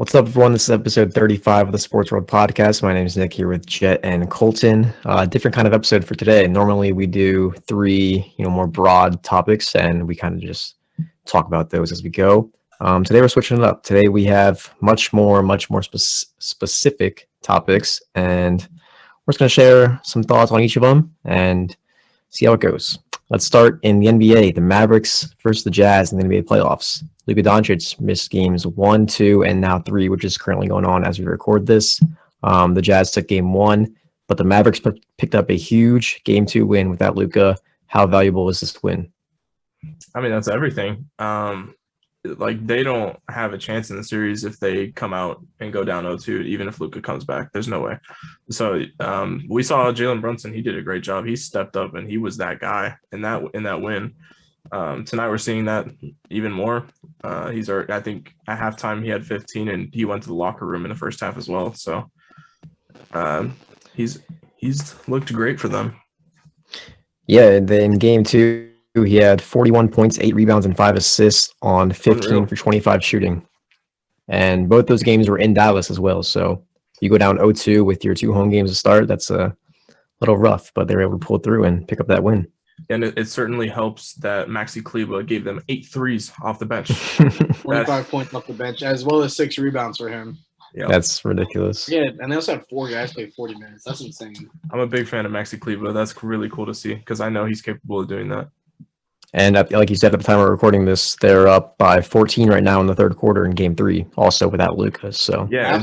What's up, everyone? This is episode 35 of the Sports World Podcast. My name is Nick here with Jet and Colton. Different kind of episode for today. Normally, we do three, more broad topics, and we kind of just talk about those as we go. Today, we're switching it up. Today, we have much more specific topics, and we're just going to share some thoughts on each of them and see how it goes. Let's start in the NBA. The Mavericks versus the Jazz in the NBA playoffs. Luka Doncic missed games 1, 2, and now 3, which is currently going on as we record this. The Jazz took game 1, but the Mavericks picked up a huge game 2 win without Luka. How valuable is this win? I mean, that's everything. They don't have a chance in the series if they come out and go down 0-2, even if Luka comes back. There's no way. So we saw Jalen Brunson. He did a great job. He stepped up, and he was that guy in that win. Tonight we're seeing that even more. I think at halftime he had 15, and he went to the locker room in the first half as well. So he's looked great for them. Yeah, in game 2, he had 41 points, 8 rebounds, and 5 assists on 15 for 25 shooting. And both those games were in Dallas as well. So you go down 0-2 with your 2 home games to start. That's a little rough, but they were able to pull through and pick up that win. And it certainly helps that Maxi Kleber gave them 8 threes off the bench. 25 points off the bench, as well as 6 rebounds for him. Yeah, that's ridiculous. Yeah, and they also had 4 guys play 40 minutes. That's insane. I'm a big fan of Maxi Kleber. That's really cool to see because I know he's capable of doing that. And like you said, at the time we're recording this, they're up by 14 right now in the third quarter in game 3, also without Luka. So yeah,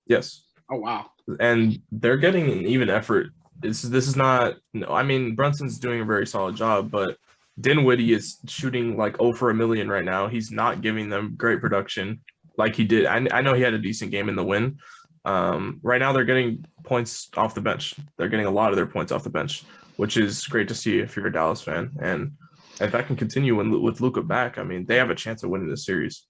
yes. Oh wow. And they're getting an even effort. This is not. I mean, Brunson's doing a very solid job, but Dinwiddie is shooting like 0 for a million right now. He's not giving them great production like he did. I know he had a decent game in the win. Right now they're getting points off the bench. They're getting a lot of their points off the bench, which is great to see if you're a Dallas fan. And if that can continue with Luka back, I mean, they have a chance of winning this series.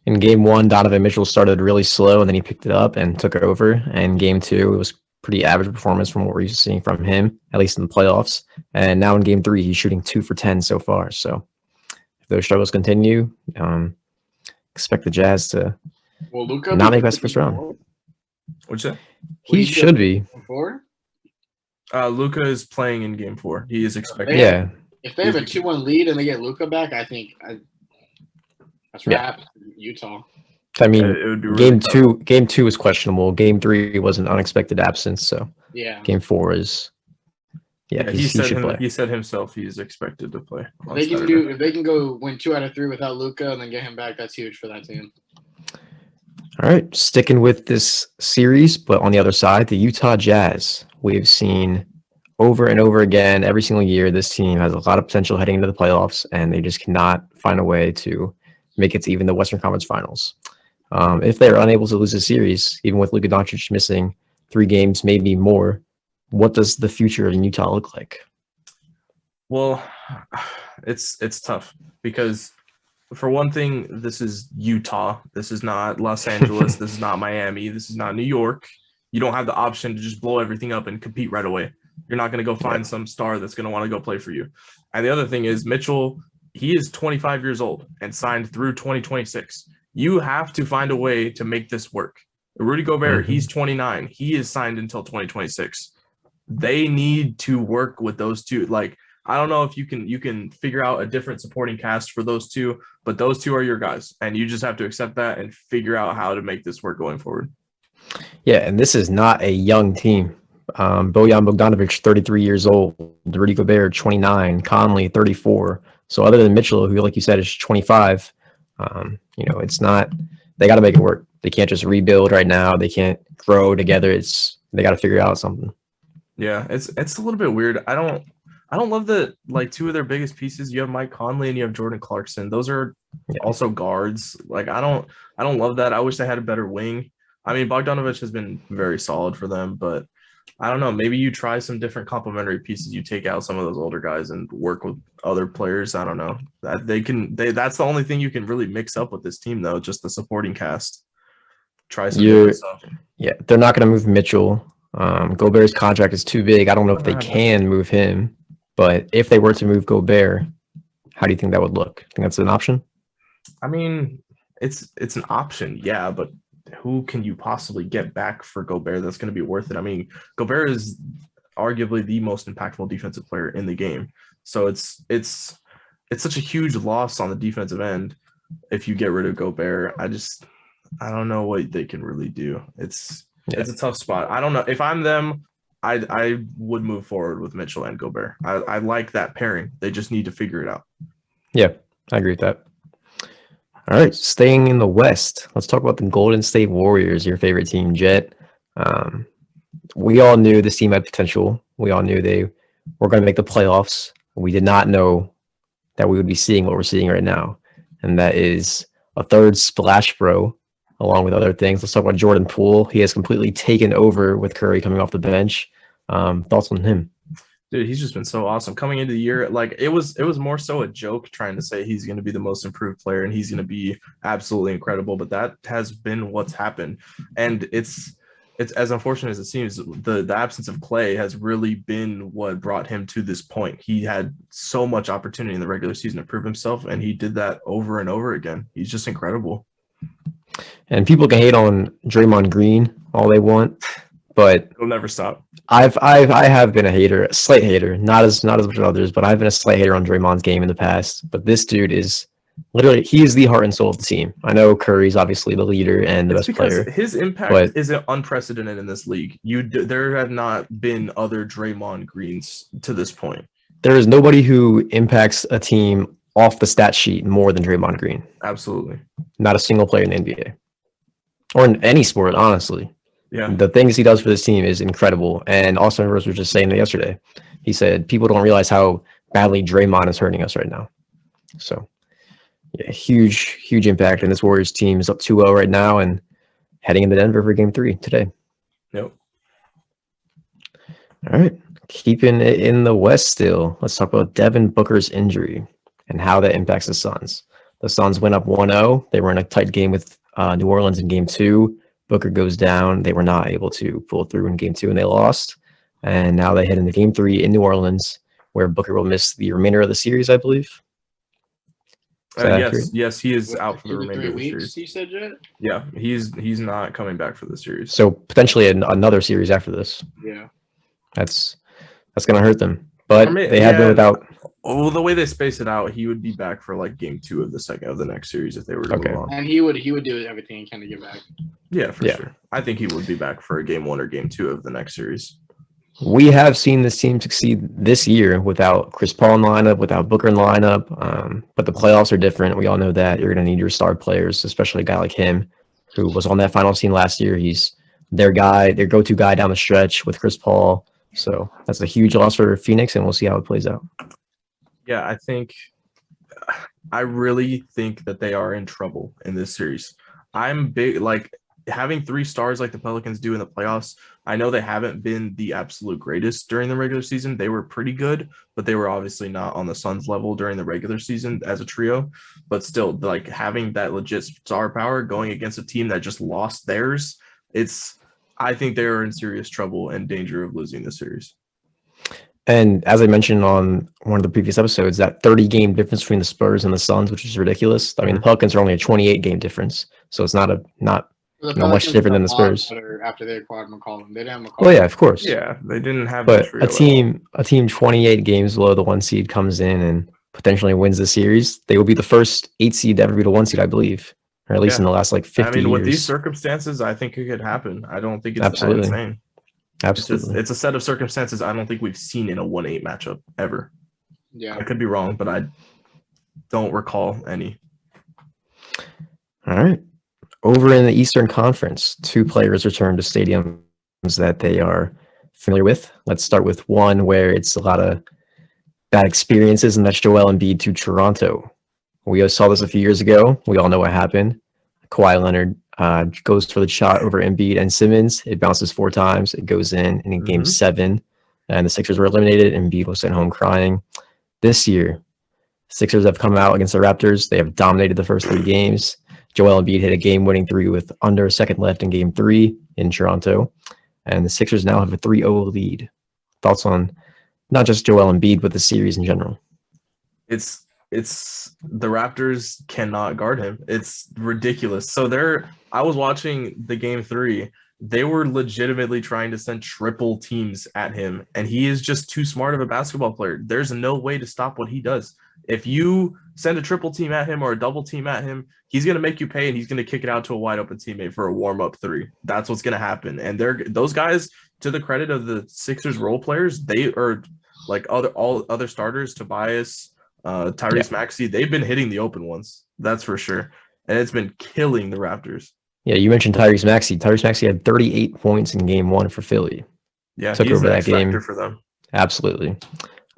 In game 1, Donovan Mitchell started really slow, and then he picked it up and took over. And game 2, it was pretty average performance from what we're used to seeing from him, at least in the playoffs. And now in game 3, he's shooting 2 for 10 so far. So if those struggles continue, expect the Jazz to not make that first round. What'd you say? He should be. Luka is playing in game 4. He is expected. Yeah. If they have a 2-1 lead and they get Luka back, I think that's wrap. Utah. I mean, it would be really game two is questionable. Game 3 was an unexpected absence. So yeah, game 4 is. Yeah, he should play. He said himself he's expected to play. If they can go win 2 out of 3 without Luka and then get him back, that's huge for that team. All right, sticking with this series, but on the other side, the Utah Jazz. We've seen over and over again every single year this team has a lot of potential heading into the playoffs, and they just cannot find a way to make it to even the Western Conference Finals. If they're unable to lose a series, even with Luka Doncic missing 3 games, maybe more, what does the future in Utah look like? Well, it's tough because, for one thing, this is Utah. This is not Los Angeles. This is not Miami. This is not New York. You don't have the option to just blow everything up and compete right away. You're not going to go find some star that's going to want to go play for you. And the other thing is Mitchell, he is 25 years old and signed through 2026. You have to find a way to make this work. Rudy Gobert, he's 29. He is signed until 2026. They need to work with those two. Like, I don't know if you can figure out a different supporting cast for those two, but those two are your guys, and you just have to accept that and figure out how to make this work going forward. Yeah, and this is not a young team. Bojan Bogdanovic, 33 years old. Rudy Gobert, 29. Conley, 34. So other than Mitchell, who, like you said, is 25, it's not – they got to make it work. They can't just rebuild right now. They can't grow together. They got to figure out something. Yeah, it's a little bit weird. I don't love that, like, 2 of their biggest pieces. You have Mike Conley and you have Jordan Clarkson. Those are also guards. Like, I don't love that. I wish they had a better wing. I mean, Bogdanovic has been very solid for them, but I don't know. Maybe you try some different complementary pieces. You take out some of those older guys and work with other players. I don't know. That's the only thing you can really mix up with this team, though, just the supporting cast. Try some different stuff. Yeah, they're not going to move Mitchell. Gobert's contract is too big. I don't know if they can move him, but if they were to move Gobert, how do you think that would look? Think that's an option? I mean, it's an option, yeah, but who can you possibly get back for Gobert that's going to be worth it? I mean, Gobert is arguably the most impactful defensive player in the game. So it's such a huge loss on the defensive end if you get rid of Gobert. I don't know what they can really do. It's a tough spot. I don't know. If I'm them, I would move forward with Mitchell and Gobert. I like that pairing. They just need to figure it out. Yeah, I agree with that. All right, staying in the West, let's talk about the Golden State Warriors, your favorite team, Jet. We all knew this team had potential. We all knew they were going to make the playoffs. We did not know that we would be seeing what we're seeing right now, and that is a third splash bro, along with other things. Let's talk about Jordan Poole. He has completely taken over with Curry coming off the bench. Thoughts on him? Dude, he's just been so awesome coming into the year. Like it was more so a joke trying to say he's going to be the most improved player and he's going to be absolutely incredible. But that has been what's happened, and it's as unfortunate as it seems. The absence of Clay has really been what brought him to this point. He had so much opportunity in the regular season to prove himself, and he did that over and over again. He's just incredible. And people can hate on Draymond Green all they want, but He'll never stop. I have been a slight hater, not as much as others, but I've been a slight hater on Draymond's game in the past. But this dude is literally, he is the heart and soul of the team. I know Curry's obviously the leader and the best player. His impact is unprecedented in this league. There have not been other Draymond Greens to this point. There is nobody who impacts a team off the stat sheet more than Draymond Green. Absolutely. Not a single player in the NBA. Or in any sport, honestly. Yeah. The things he does for this team is incredible. And Austin Rivers was just saying that yesterday. He said people don't realize how badly Draymond is hurting us right now. So, yeah, huge impact. And this Warriors team is up 2-0 right now and heading into Denver for Game 3 today. Yep. All right. Keeping it in the West still, let's talk about Devin Booker's injury and how that impacts the Suns. The Suns went up 1-0. They were in a tight game with New Orleans in Game 2. Booker goes down. They were not able to pull through in Game 2, and they lost. And now they head into Game 3 in New Orleans, where Booker will miss the remainder of the series, I believe. Yes, he is out for the remainder of the series. He said, Jet? Yeah, he's not coming back for the series. So potentially another series after this. Yeah, that's going to hurt them. But they have been without. Oh, the way they space it out, he would be back for like Game 2 of the next series if they were to move on. And he would do everything he can to get back. Yeah, for sure. I think he would be back for a Game 1 or Game 2 of the next series. We have seen this team succeed this year without Chris Paul in the lineup, without Booker in the lineup. But the playoffs are different. We all know that you're going to need your star players, especially a guy like him, who was on that finals team last year. He's their guy, their go-to guy down the stretch with Chris Paul. So that's a huge loss for Phoenix, and we'll see how it plays out. Yeah, I really think that they are in trouble in this series. I'm big, like having 3 stars like the Pelicans do in the playoffs. I know they haven't been the absolute greatest during the regular season. They were pretty good, but they were obviously not on the Suns level during the regular season as a trio. But still, like having that legit star power going against a team that just lost theirs, I think they are in serious trouble and danger of losing the series. And as I mentioned on one of the previous episodes, that 30-game difference between the Spurs and the Suns, which is ridiculous. I mean, the Pelicans are only a 28-game difference, so it's not much different than the Spurs. After they acquired McCollum, they didn't have McCollum. Well, yeah, of course. Yeah, they didn't have. But a team 28 games below the 1 seed comes in and potentially wins the series. They will be the first 8 seed to ever be the 1 seed, I believe, or at least in the last 50 years. I mean, with these circumstances, I think it could happen. I don't think it's that insane. Absolutely. It's a set of circumstances I don't think we've seen in a 1-8 matchup ever. Yeah. I could be wrong, but I don't recall any. All right. Over in the Eastern Conference, 2 players returned to stadiums that they are familiar with. Let's start with one where it's a lot of bad experiences, and that's Joel Embiid to Toronto. We saw this a few years ago. We all know what happened. Kawhi Leonard goes for the shot over Embiid and Simmons. It bounces 4 times. It goes in Game 7, and the Sixers were eliminated. Embiid was sent home crying. This year, Sixers have come out against the Raptors. They have dominated the first 3 games. Joel Embiid hit a game-winning 3 with under a second left in Game 3 in Toronto, and the Sixers now have a 3-0 lead. Thoughts on not just Joel Embiid, but the series in general? It's it's the Raptors cannot guard him. It's ridiculous. So I was watching the game 3. They were legitimately trying to send triple teams at him, and he is just too smart of a basketball player. There's no way to stop what he does. If you send a triple team at him or a double team at him, he's going to make you pay, and he's going to kick it out to a wide open teammate for a warm-up 3. That's what's going to happen. And those guys, to the credit of the Sixers role players, they are like all other starters, Tobias, Tyrese Maxey, they've been hitting the open ones. That's for sure. And it's been killing the Raptors. Yeah, you mentioned Tyrese Maxey. Tyrese Maxey had 38 points in game 1 for Philly. Yeah, took he's over that game for them. Absolutely.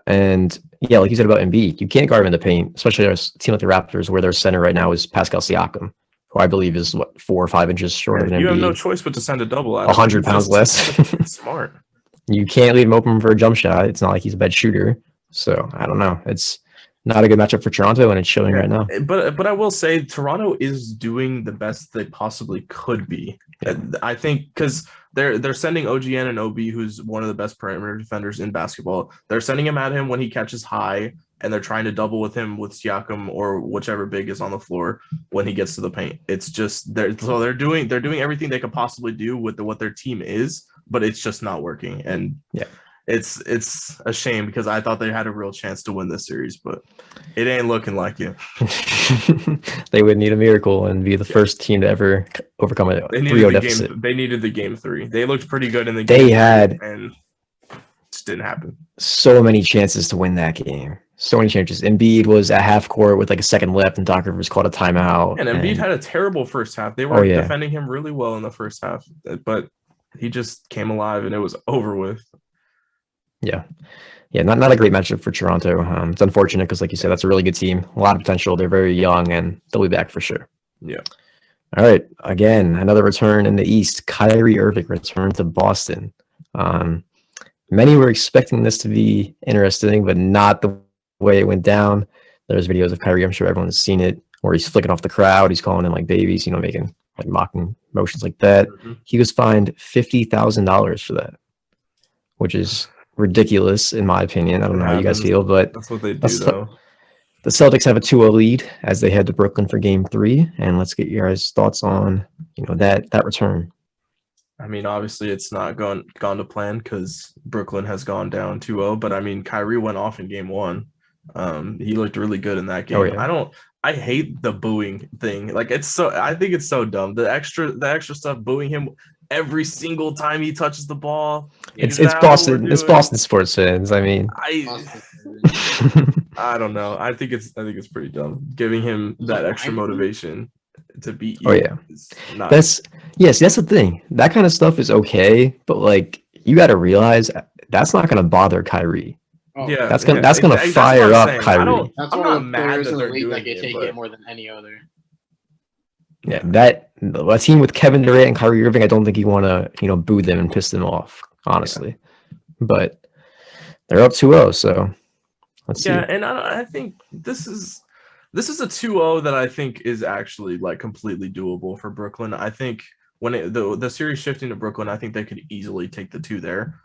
And yeah, like you said about Embiid, you can't guard him in the paint, especially a team like the Raptors, where their center right now is Pascal Siakam, who I believe is 4 or 5 inches shorter than Embiid. You have no choice but to send a double at 100 pounds less. Smart. You can't leave him open for a jump shot. It's not like he's a bad shooter. So I don't know. It's not a good matchup for Toronto, and it's showing right now. But I will say Toronto is doing the best they possibly could be. Yeah. I think because they're sending OG and OB, who's one of the best perimeter defenders in basketball. They're sending him at him when he catches high, and they're trying to double with him with Siakam or whichever big is on the floor when he gets to the paint. It's just they're doing everything they could possibly do with what their team is, but it's just not working. And it's a shame because I thought they had a real chance to win this series, but it ain't looking like it. They would need a miracle and be the first team to ever overcome a 3-0 deficit. They needed the game 3. They looked pretty good in the game. They had, and it just didn't happen. So many chances to win that game. So many chances. Embiid was at half court with like a second left, and Doc Rivers called a timeout. And Embiid had a terrible first half. They were defending him really well in the first half, but he just came alive and it was over with. Yeah, not a great matchup for Toronto. It's unfortunate because, like you said, that's a really good team. A lot of potential. They're very young, and they'll be back for sure. Yeah. All right. Again, another return in the East. Kyrie Irving returned to Boston. Many were expecting this to be interesting, but not the way it went down. There's videos of Kyrie. I'm sure everyone's seen it, where he's flicking off the crowd. He's calling them like babies, making like mocking motions like that. Mm-hmm. He was fined $50,000 for that, which is ridiculous in my opinion. I don't know how you guys feel, but that's what they do though. The Celtics have a 2-0 lead as they head to Brooklyn for game 3, and let's get your guys' thoughts on that return. I mean, obviously it's not gone to plan because Brooklyn has gone down 2-0, but I mean Kyrie went off in game 1. He looked really good in that game. I hate the booing thing. Like I think it's so dumb. The extra stuff, booing him every single time he touches the ball. It's Boston. It's Boston sports fans. I mean, I don't know. I think it's pretty dumb. Giving him that extra motivation to beat you. Oh yeah, that's the thing. That kind of stuff is okay, but like you got to realize that's not going to bother Kyrie. Oh, yeah, that's gonna fire up Kyrie. I'm not mad that they're doing it. Take it more than any other. Yeah, a team with Kevin Durant and Kyrie Irving, I don't think you want to, boo them and piss them off, honestly. Yeah. But they're up 2-0, so let's see. Yeah, and I think this is a 2-0 that I think is actually like completely doable for Brooklyn. I think when the series shifting to Brooklyn, I think they could easily take the 2 there.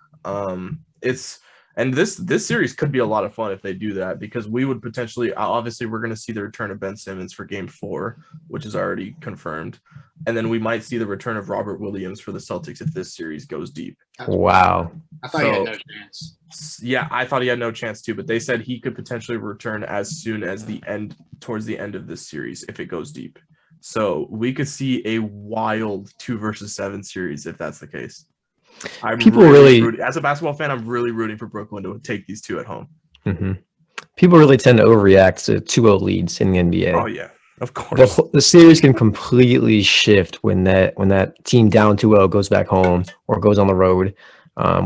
And this series could be a lot of fun if they do that, because we would potentially, obviously we're going to see the return of Ben Simmons for game 4, which is already confirmed. And then we might see the return of Robert Williams for the Celtics if this series goes deep. Wow. I thought he had no chance. Yeah, I thought he had no chance too, but they said he could potentially return as soon as towards the end of this series if it goes deep. So we could see a wild 2-7 series if that's the case. As a basketball fan, I'm really rooting for Brooklyn to take these 2 at home. Mm-hmm. People really tend to overreact to 2-0 leads in the NBA. Oh yeah, of course. The series can completely shift when that team down 2-0 goes back home or goes on the road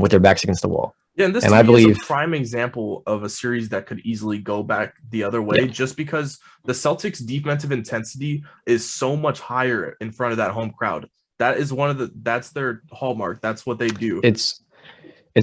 with their backs against the wall. Yeah, and I believe is a prime example of a series that could easily go back the other way, just because the Celtics' defensive intensity is so much higher in front of that home crowd. That is that's their hallmark. That's what they do. It's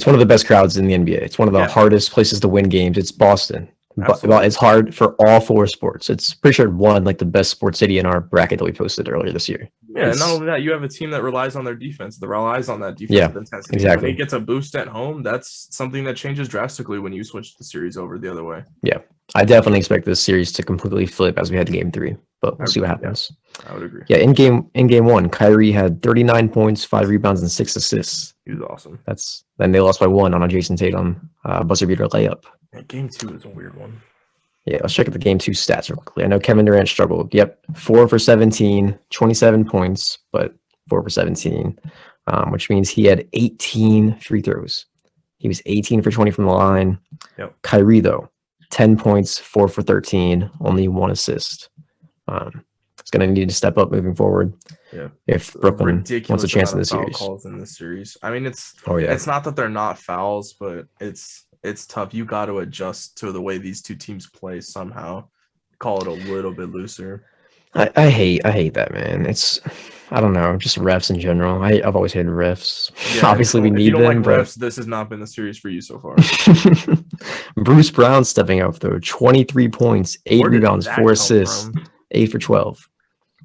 one of the best crowds in the NBA. It's one of the hardest places to win games. It's Boston. But it's hard for all 4 sports. It's pretty sure it won like the best sports city in our bracket that we posted earlier this year. Yeah, and not only that, you have a team that relies on their defense. That relies on that defensive intensity. Exactly. When he gets a boost at home, that's something that changes drastically when you switch the series over the other way. Yeah. I definitely expect this series to completely flip as we head to game 3, but we'll see what Yeah. happens. I would agree. Yeah, in game 1, Kyrie had 39 points, 5 rebounds, and 6 assists. He was awesome. Then they lost by 1 on a Jason Tatum buzzer beater layup. Yeah, game 2 is a weird one. Yeah, let's check out the game 2 stats real quickly. I know Kevin Durant struggled. Yep, 4 for 17, 27 points, but 4 for 17, which means he had 18 free throws. He was 18 for 20 from the line. Yep. Kyrie, though, 10 points, 4 for 13, only 1 assist. It's going to need to step up moving forward. Yeah. If Brooklyn wants a chance in the foul series. calls in this series. I mean, it's yeah. It's not that they're not fouls, but it's tough. You got to adjust to the way these two teams play somehow. Call it a little bit looser. I hate that, man. I don't know, just refs in general. I've always hated refs. Yeah, Obviously, we if need you don't them, like but refs, this has not been the series for you so far. Bruce Brown stepping up though, 23 points, 8 Where did rebounds, that 4 come assists, from? 8 for 12.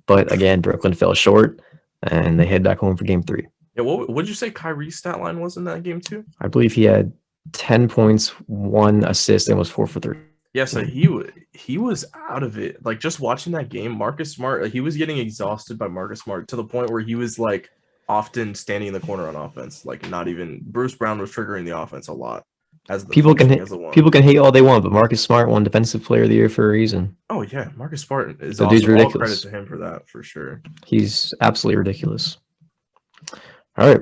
But again, Brooklyn fell short, and they head back home for game 3. Yeah, what would you say Kyrie's stat line was in that game too? I believe he had 10 points, 1 assist, and was 4 for 3. Yeah, so he was out of it. Like just watching that game, Marcus Smart, he was getting exhausted by Marcus Smart to the point where he was like often standing in the corner on offense. Like not even Bruce Brown was triggering the offense a lot. As the People can people can hate all they want, but Marcus Smart won Defensive Player of the Year for a reason. Oh yeah, Marcus Smart is The awesome. dude's All ridiculous. credit to him for that for sure. He's absolutely ridiculous. All right.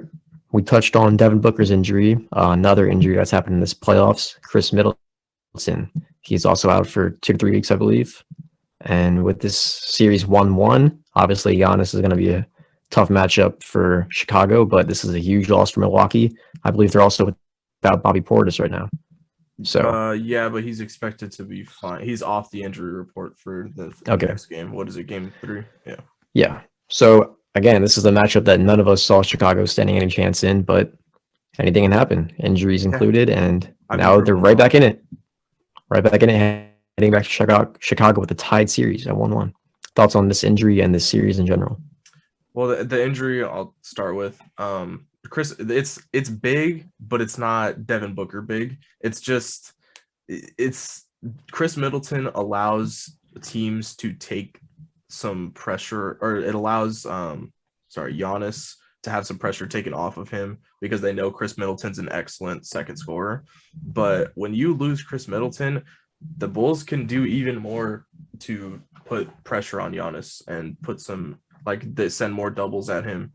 We touched on Devin Booker's injury, another injury that's happened in this playoffs. Chris Middleton, he's also out for 2 to 3 weeks, I believe. And with this series 1-1, obviously Giannis is going to be a tough matchup for Chicago, but this is a huge loss for Milwaukee. I believe they're also without Bobby Portis right now. So yeah, but he's expected to be fine. He's off the injury report for the next game. What is it, game 3? Yeah. Yeah. So again, this is a matchup that none of us saw Chicago standing any chance in, but anything can happen, injuries included, and now they're right back in it. Right back in it, heading back to Chicago with a tied series at 1-1. Thoughts on this injury and this series in general? Well, the injury I'll start with. Chris, it's big, but it's not Devin Booker big. It's Chris Middleton allows teams to take some pressure, or it allows Giannis to have some pressure taken off of him because they know Chris Middleton's an excellent second scorer. But when you lose Chris Middleton, the Bulls can do even more to put pressure on Giannis and put some, they send more doubles at him.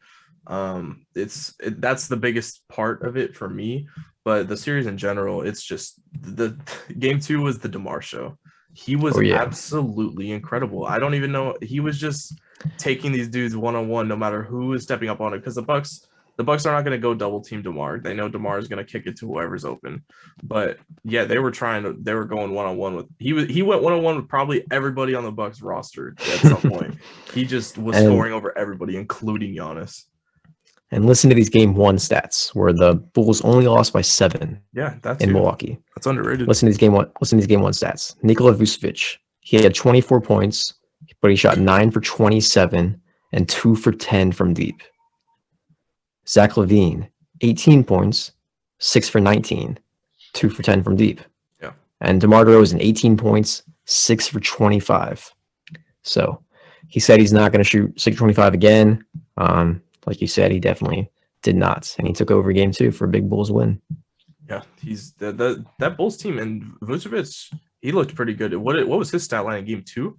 That's the biggest part of it for me. But the series in general, it's just the game 2 was the DeMar show. He was absolutely incredible. I don't even know. He was just taking these dudes one-on-one, no matter who is stepping up on it. Because the Bucks are not going to go double team DeMar. They know DeMar is going to kick it to whoever's open. But yeah, they were going one-on-one with. He went one-on-one with probably everybody on the Bucks roster at some point. He just was scoring over everybody, including Giannis. And listen to these game 1 stats, where the Bulls only lost by 7. Yeah, that's in Milwaukee. That's underrated. Listen to these game 1 stats. Nikola Vucevic, he had 24 points, but he shot 9 for 27 and 2 for 10 from deep. Zach LaVine, 18 points, 6 for 19, 2 for 10 from deep. Yeah. And DeMar DeRozan, 18 points, 6 for 25. So he said he's not going to shoot 6-25 again. Like you said, he definitely did not, and he took over game 2 for a big Bulls win. Yeah, he's that Bulls team, and Vucevic, he looked pretty good. What was his stat line in game 2?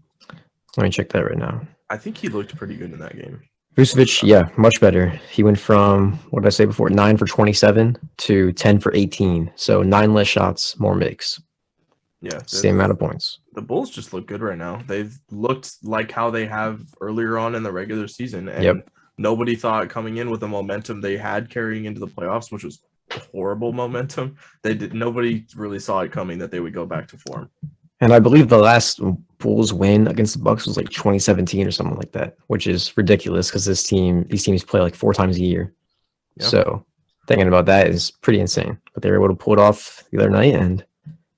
Let me check that right now. I think he looked pretty good in that game. Vucevic, yeah, much better. He went from, what did I say before, 9 for 27 to 10 for 18. So 9 less shots, more makes. Yeah, same amount of points. The Bulls just look good right now. They've looked like how they have earlier on in the regular season, and nobody thought coming in with the momentum they had carrying into the playoffs, which was horrible momentum. Nobody really saw it coming that they would go back to form. And I believe the last Bulls win against the Bucks was like 2017 or something like that, which is ridiculous because these teams play like 4 times a year. Yeah. So thinking about that is pretty insane. But they were able to pull it off the other night, and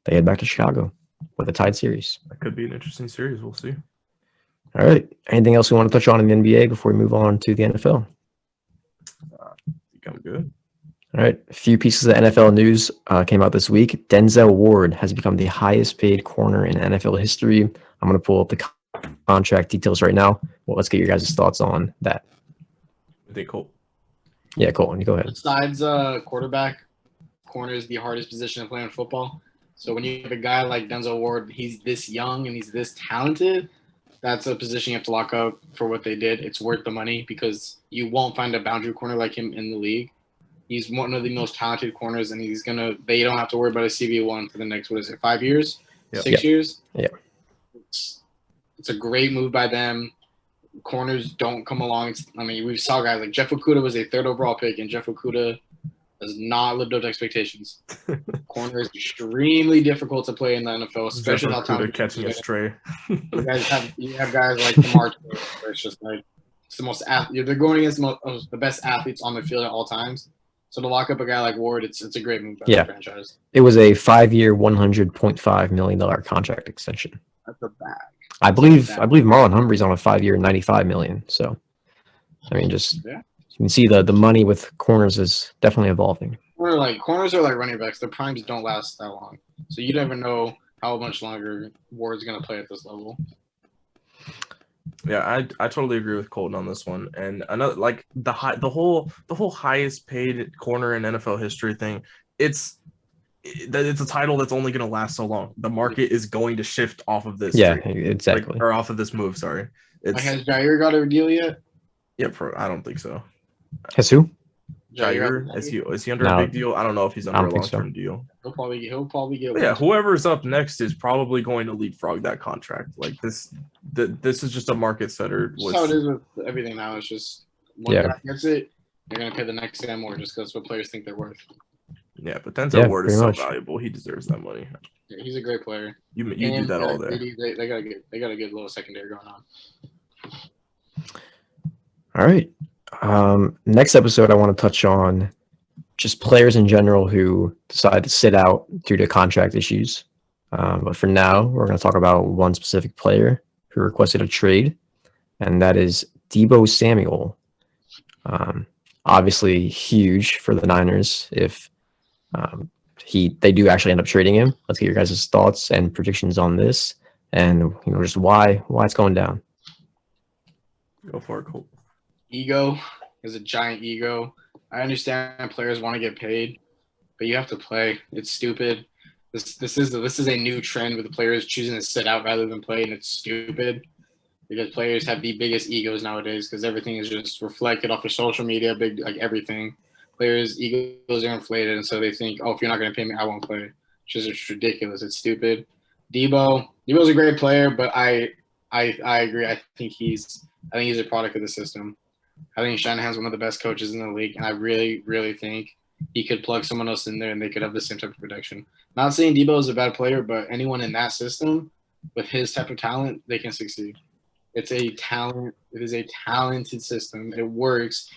they head back to Chicago with a tied series. That could be an interesting series. We'll see. All right. Anything else we want to touch on in the NBA before we move on to the NFL? I think I'm good. All right. A few pieces of NFL news came out this week. Denzel Ward has become the highest paid corner in NFL history. I'm going to pull up the contract details right now. Well, let's get your guys' thoughts on that. I think cool. Yeah, Colton, you go ahead. Besides quarterback, corner is the hardest position to play in football. So when you have a guy like Denzel Ward, he's this young and he's this talented, that's a position you have to lock up for what they did. It's worth the money because you won't find a boundary corner like him in the league. He's one of the most talented corners, and they don't have to worry about a CB1 for the next, 5 years? Yep. 6 years? Yeah. It's a great move by them. Corners don't come along. We saw guys like Jeff Okudah was a 3rd overall pick, and Jeff Okudah has not lived up to expectations. Corner is extremely difficult to play in the NFL, especially Jeff how talented catching a stray. you have guys like Lamar, where it's just like it's the most they're going against the best athletes on the field at all times. So to lock up a guy like Ward, it's a great move by the franchise. It was a 5-year, $100.5 million contract extension. That's a bag. I believe Marlon Humphrey's on a 5-year, $95 million. So, I mean, you can see the money with corners is definitely evolving. Corners are like running backs. Their primes don't last that long, so you never know how much longer Ward's going to play at this level. Yeah, I totally agree with Colton on this one. And another the whole highest paid corner in NFL history thing. It's a title that's only going to last so long. The market is going to shift off of this. Yeah, exactly. Or off of this move. Sorry. Has Jair got a deal yet? Yeah, I don't think so. Has who? Jair, is he under a big deal? I don't know if he's under a long-term deal. He'll probably get. Yeah, whoever's up next is probably going to leapfrog that contract. Like this is just a market setter. That's how it is with everything now. It's just one guy gets it, they're gonna pay the next guy more just because what players think they're worth. Yeah, but Denzel Ward is so valuable. He deserves that money. Yeah, he's a great player. You do that all day. They got a good little secondary going on. All right. Next episode, I want to touch on just players in general who decide to sit out due to contract issues. But for now, we're going to talk about one specific player who requested a trade, and that is Debo Samuel. Obviously, huge for the Niners if they do actually end up trading him. Let's get your guys' thoughts and predictions on this, and just why it's going down. Go for it, Colt. Ego is a giant ego. I understand players want to get paid, but you have to play. It's stupid. This is a new trend with the players choosing to sit out rather than play, and it's stupid because players have the biggest egos nowadays because everything is just reflected off of social media, everything. Players' egos are inflated, and so they think, oh, if you're not going to pay me, I won't play. It's ridiculous. It's stupid. Debo's a great player, but I agree. I think he's a product of the system. I think Shanahan's one of the best coaches in the league, and I really, really think he could plug someone else in there and they could have the same type of production. Not saying Debo is a bad player, but anyone in that system with his type of talent, they can succeed. It is a talented system. It works.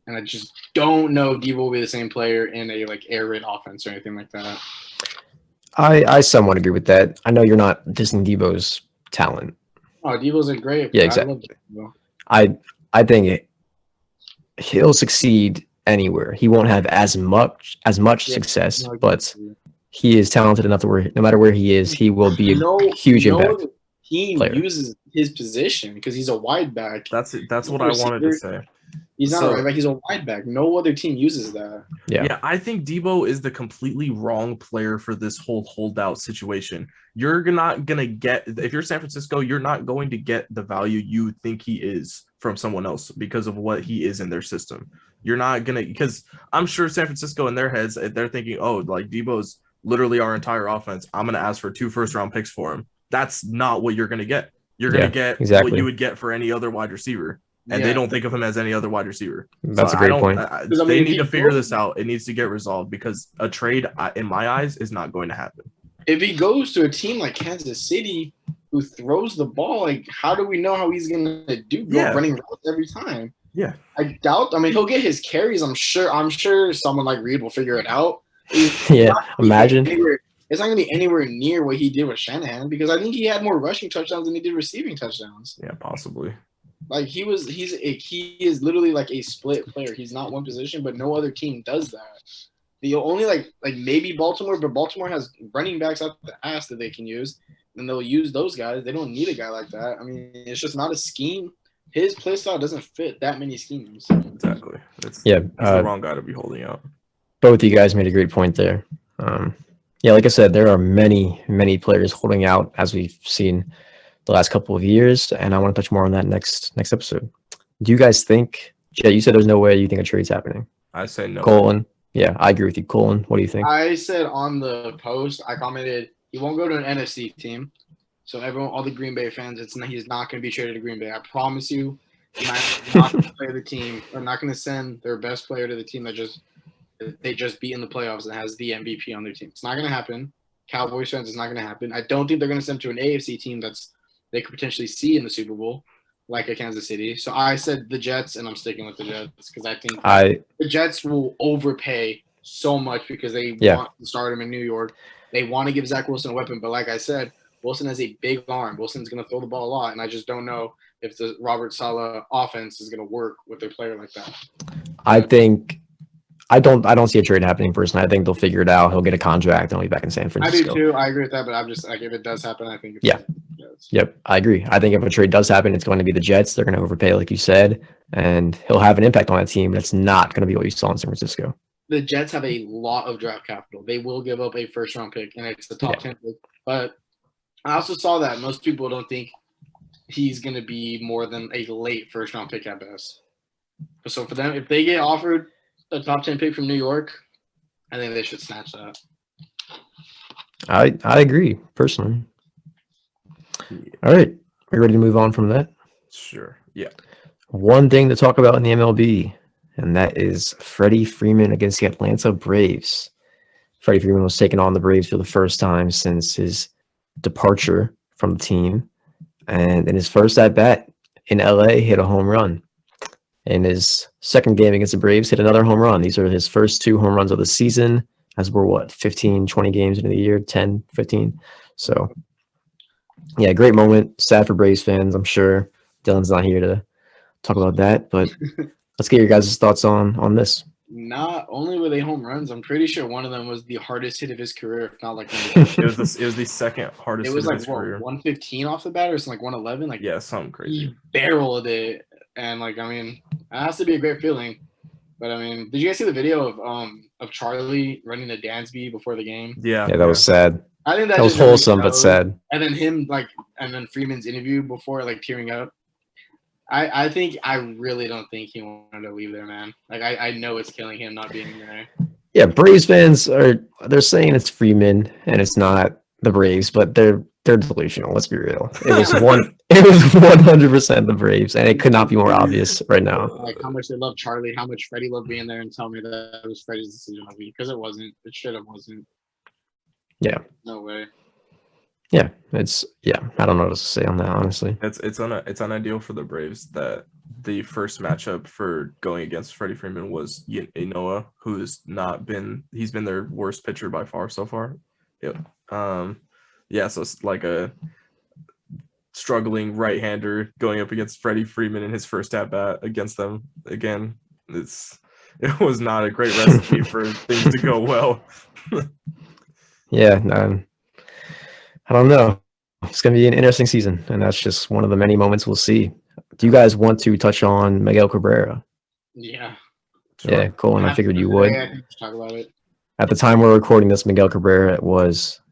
And I just don't know if Debo will be the same player in a air raid offense or anything like that. I somewhat agree with that. I know you're not dissing Debo's talent. Oh, Debo's a great player. Yeah, exactly. I think he'll succeed anywhere. He won't have as much success, but he is talented enough to where no matter where he is, he will be a huge impact. He uses his position because he's a wide back. That's what I wanted to say. He's not a right back. He's a wide back. No other team uses that. Yeah, I think Deebo is the completely wrong player for this whole holdout situation. You're not going to get – if you're San Francisco, you're not going to get the value you think he is from someone else because of what he is in their system. You're not going to – because I'm sure San Francisco in their heads, they're thinking, oh, Deebo's literally our entire offense. I'm going to ask for 2 first-round picks for him. That's not what you're going to get. You're going to get what you would get for any other wide receiver. And they don't think of him as any other wide receiver. That's a great point. They need to figure this out. It needs to get resolved because a trade, in my eyes, is not going to happen. If he goes to a team like Kansas City who throws the ball, how do we know how he's going to do running routes every time? Yeah. I doubt. He'll get his carries. I'm sure someone like Reed will figure it out. Imagine. It's not going to be anywhere near what he did with Shanahan because I think he had more rushing touchdowns than he did receiving touchdowns. Yeah, possibly. Like he is literally like a split player. He's not one position, but no other team does that. The only like maybe Baltimore, but Baltimore has running backs out the ass that they can use, and they'll use those guys. They don't need a guy like that. I mean, it's just not a scheme. His play style doesn't fit that many schemes. Exactly. He's the wrong guy to be holding out. Both of you guys made a great point there. Yeah, like I said, there are many, many players holding out as we've seen the last couple of years, and I want to touch more on that next episode. Do you guys think, Jet, you said there's no way you think a trade's happening? I say no. Colin, yeah, I agree with you. Colin, what do you think? I said on the post, I commented he won't go to an NFC team. So everyone, all the Green Bay fans, he's not going to be traded to Green Bay. I promise you, he's not going to play the team. They're not going to send their best player to the team that they just beat in the playoffs and has the MVP on their team. It's not going to happen. Cowboys fans, it's not going to happen. I don't think they're going to send to an AFC team they could potentially see in the Super Bowl, like a Kansas City. So I said the Jets, and I'm sticking with the Jets because I think the Jets will overpay so much because they want to start him in New York. They want to give Zach Wilson a weapon, but like I said, Wilson has a big arm. Wilson's going to throw the ball a lot, and I just don't know if the Robert Saleh offense is going to work with their player like that. I don't see a trade happening personally. I think they'll figure it out. He'll get a contract and he'll be back in San Francisco. I do too. I agree with that, but I'm just like, if it does happen, I think it's Yep, I agree. I think if a trade does happen, it's going to be the Jets. They're going to overpay, like you said, and he'll have an impact on that team, but it's not going to be what you saw in San Francisco. The Jets have a lot of draft capital. They will give up a first-round pick, and it's the top 10 pick. But I also saw that most people don't think he's going to be more than a late first-round pick at best. So for them, if they get offered a top 10 pick from New York, I think they should snatch that. I agree, personally. All right. Are you ready to move on from that? Sure. Yeah. One thing to talk about in the MLB, and that is Freddie Freeman against the Atlanta Braves. Freddie Freeman was taking on the Braves for the first time since his departure from the team. And in his first at-bat in LA, hit a home run. In his second game against the Braves, hit another home run. These are his first 2 home runs of the season, as we're, 15, 20 games into the year, 10, 15. So, yeah, great moment. Sad for Braves fans, I'm sure. Dylan's not here to talk about that, but let's get your guys' thoughts on this. Not only were they home runs, I'm pretty sure one of them was the hardest hit of his career, if not like it was the second hardest hit of his career. 115 off the bat or something, like 111? Yeah, something crazy. He barreled it, and it has to be a great feeling. But did you guys see the video of Charlie running to Dansby before the game? Yeah, that was sad. I think that was wholesome but sad. And then and then Freeman's interview before, tearing up. I really don't think he wanted to leave there, man. I know it's killing him not being there. Yeah, Braves fans they're saying it's Freeman and it's not the Braves, but they're delusional. Let's be real. It was 100% the Braves, and it could not be more obvious right now. Like how much they love Charlie, how much Freddie loved being there, and tell me that it was Freddie's decision on me, because it wasn't. It should have wasn't. Yeah. No way. Yeah, I don't know what to say on that, honestly. It's unideal for the Braves that the first matchup for going against Freddie Freeman was Noah, he's been their worst pitcher by far so far. Yeah. So it's like a struggling right-hander going up against Freddie Freeman in his first at-bat against them again. It was not a great recipe for things to go well. Yeah, I don't know. It's going to be an interesting season, and that's just one of the many moments we'll see. Do you guys want to touch on Miguel Cabrera? Yeah. Sure. Yeah, Colin, I figured you would. Yeah, I think talk about it. At the time we're recording this, Miguel Cabrera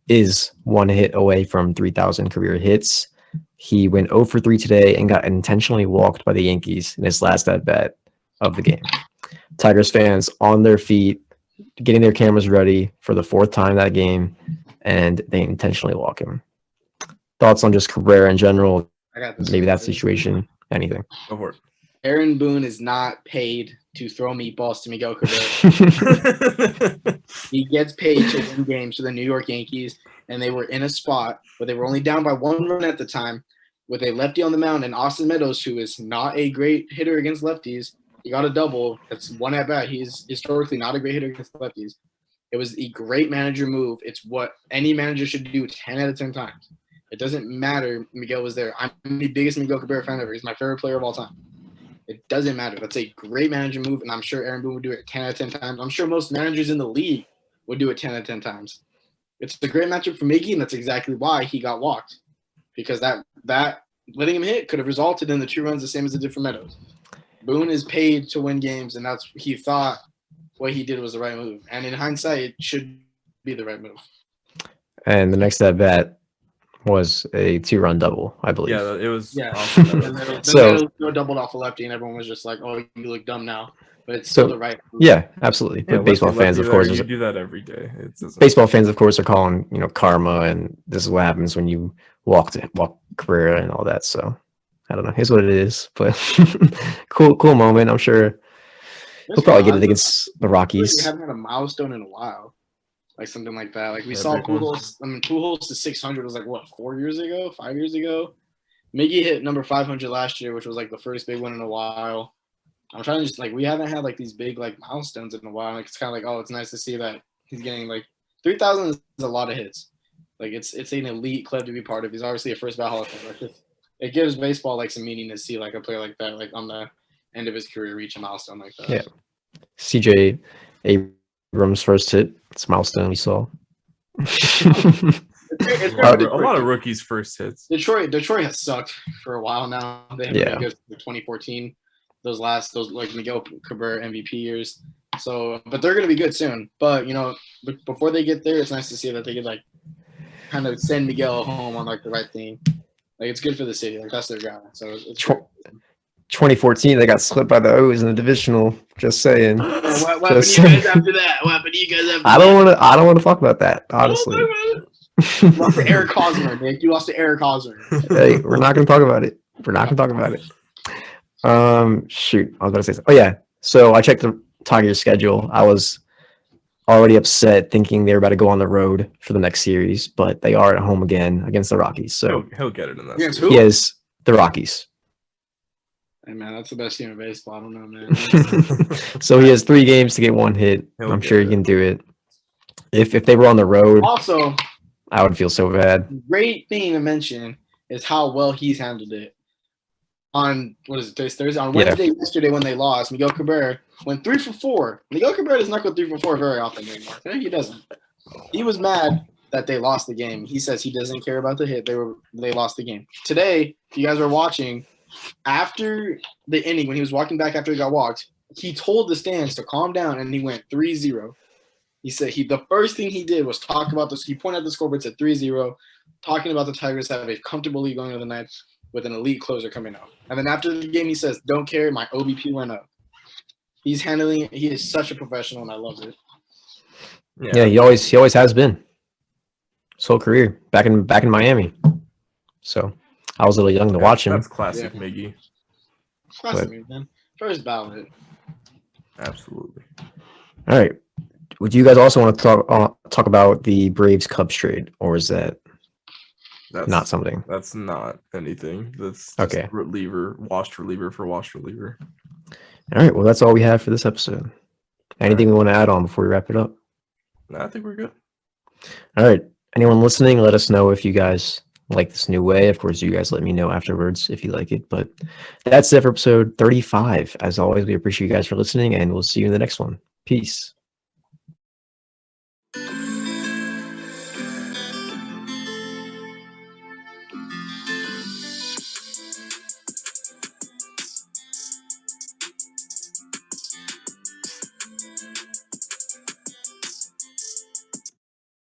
is 1 hit away from 3,000 career hits. He went 0 for 3 today and got intentionally walked by the Yankees in his last at-bat of the game. Tigers fans on their feet, getting their cameras ready for the 4th time that game, and they intentionally walk him. Thoughts on just Cabrera in general? I got this. Maybe that situation, anything. Go for it. Aaron Boone is not paid to throw meatballs to Miguel Cabrera. He gets paid to win games for the New York Yankees, and they were in a spot where they were only down by 1 run at the time with a lefty on the mound, and Austin Meadows, who is not a great hitter against lefties, he got a double. That's 1 at bat. He's historically not a great hitter against lefties. It was a great manager move. It's what any manager should do 10 out of 10 times. It doesn't matter. Miguel was there. I'm the biggest Miguel Cabrera fan ever. He's my favorite player of all time. It doesn't matter. That's a great manager move, and I'm sure Aaron Boone would do it 10 out of 10 times. I'm sure most managers in the league would do it 10 out of 10 times. It's a great matchup for Miggy, and that's exactly why he got walked. Because that letting him hit could have resulted in the 2 runs the same as it did for Meadows. Boone is paid to win games, and that's he thought what he did was the right move. And in hindsight, it should be the right move. And the next at bat was a 2-run double, I believe. Yeah, it was. Yeah. Awesome. So doubled off a lefty, and everyone was just like, "Oh, you look dumb now," but it's still the right move. Yeah, absolutely. But baseball fans, of course, you do that every day. Baseball fans, of course, are calling karma, and this is what happens when you walk Cabrera and all that. So I don't know. Here's what it is, but cool moment. I'm sure he'll probably get it against the Rockies. We haven't had a milestone in a while. Like something like that. Like we saw Pujols. Pujols to 600 was like what 4 years ago, 5 years ago. Miggy hit number 500 last year, which was like the first big one in a while. I'm trying to just like we haven't had like these big like milestones in a while. Like it's kind of like it's nice to see that he's getting like 3,000 is a lot of hits. Like it's an elite club to be part of. He's obviously a first ballot Hall of Famer. It gives baseball like some meaning to see like a player like that like on the end of his career reach a milestone like that. Yeah, CJ Abrams' first hit. It's a milestone we saw. It's a lot of rookies' first hits. Detroit has sucked for a while now. They haven't been good for 2014. Those like Miguel Cabrera MVP years. So, but they're gonna be good soon. But before they get there, it's nice to see that they could like kind of send Miguel home on like the right thing. Like it's good for the city. Like that's their guy. So it's 2014, they got slipped by the O's in the divisional. Just saying. What happened to you guys after that? What happened to you guys after that? I don't want to talk about that. Honestly. You lost to Eric Hosmer, Nick. You lost to Eric Hosmer. Hey, we're not going to talk about it. Shoot, I was about to say something. Oh yeah. So I checked the Tigers schedule. I was already upset thinking they were about to go on the road for the next series, but they are at home again against the Rockies. So he'll get it in that. Against who? He is the Rockies. Hey man, that's the best team in baseball. I don't know, man. So he has 3 games to get 1 hit. I'm sure he can do it. If they were on the road, also, I would feel so bad. Great thing to mention is how well he's handled it. On Thursday? On Wednesday, yesterday when they lost, Miguel Cabrera went 3 for 4. Miguel Cabrera does not go 3 for 4 very often anymore. He doesn't. He was mad that they lost the game. He says he doesn't care about the hit. They lost the game. Today, if you guys were watching, after the inning, when he was walking back after he got walked, he told the stands to calm down, and he went 3-0. He said the first thing he did was talk about this. He pointed at the scoreboard, said 3-0, talking about the Tigers have a comfortable lead going into the ninth with an elite closer coming out. And then after the game, he says, "Don't care, my OBP went up." He's handling it. He is such a professional, and I love it. Yeah, he always has been. His whole career back in Miami. So I was a little young to watch him. That's classic Miggy. Classic, man. First ballot. Absolutely. All right. Would you guys also want to talk about the Braves Cubs trade, or is that's not something? That's not anything. That's just okay. Washed reliever for washed reliever. All right. Well, that's all we have for this episode. Anything we want to add on before we wrap it up? No, I think we're good. All right. Anyone listening, let us know if you guys like this new way. Of course, you guys let me know afterwards if you like it. But that's it for episode 35. As always, we appreciate you guys for listening, and we'll see you in the next one. Peace.